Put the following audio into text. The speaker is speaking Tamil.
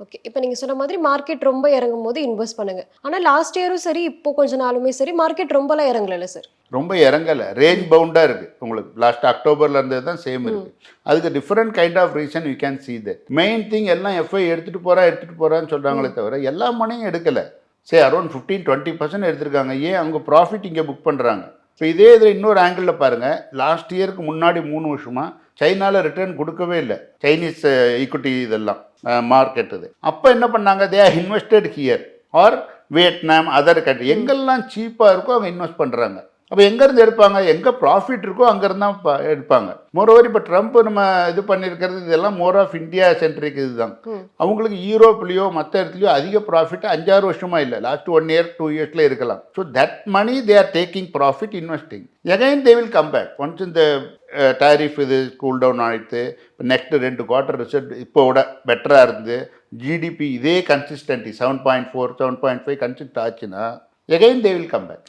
ஓகே. இப்ப நீங்க சொன்ன மாதிரி மார்க்கெட் ரொம்ப இறங்கும்போது இன்வெஸ்ட் பண்ணுங்க. ஆனா லாஸ்ட் இயரும் சரி, இப்போ கொஞ்ச நாளுமே சரி மார்க்கெட் ரொம்பலாம் இறங்கலல்ல சார்? ரொம்ப இறங்கலை, ரேஞ்ச் பவுண்டாக இருக்குது. உங்களுக்கு லாஸ்ட் அக்டோபரில் இருந்தது தான் சேம் இருக்குது. அதுக்கு different kind of reason you can see that. Main thing எல்லாம் எஃப்ஐ எடுத்துகிட்டு போகிறான்னு சொல்கிறாங்களே தவிர எல்லா மணியும் எடுக்கலை. அரௌண்ட் 15-20% எடுத்திருக்காங்க. ஏன் அவங்க ப்ராஃபிட் இங்கே புக் பண்ணுறாங்க. இப்போ இதே இதில் இன்னொரு ஆங்கிளில் பாருங்கள், லாஸ்ட் இயருக்கு முன்னாடி 3 வருஷமாக சைனாவில் ரிட்டர்ன் கொடுக்கவே இல்லை. சைனீஸ் ஈக்விட்டி இதெல்லாம் மார்க்கெட் இது. அப்போ என்ன பண்ணாங்க, they are invested here or Vietnam other country. எங்கெல்லாம் சீப்பாக இருக்கோ அவங்க இன்வெஸ்ட் பண்ணுறாங்க. அப்போ எங்கேருந்து எடுப்பாங்க, எங்கே ப்ராஃபிட் இருக்கோ அங்கேருந்து தான் எடுப்பாங்க. மோரோவர் இப்போ ட்ரம்ப் நம்ம இது பண்ணியிருக்கிறது இதெல்லாம் மோர் ஆஃப் இந்தியா சென்ட்ரிக் இதுதான். அவங்களுக்கு யூரோப்லேயோ மற்ற இடத்துலையோ அதிக ப்ராஃபிட் 5-6 வருஷமாக இல்லை, லாஸ்ட் 1 year 2 yearsல இருக்கலாம். So that money they are taking profit investing. Again they will come back once இந்த டாரிஃப் இது கூல் டவுன் ஆகிடுது. இப்போ நெக்ஸ்ட் 2 குவார்ட்டர் ரிசல்ட் இப்போ விட பெட்டராக இருந்து ஜிடிபி இதே கன்சிஸ்டன்டி 7.4 7.5 கன்சிஸ்ட் ஆச்சுன்னா again they will come back.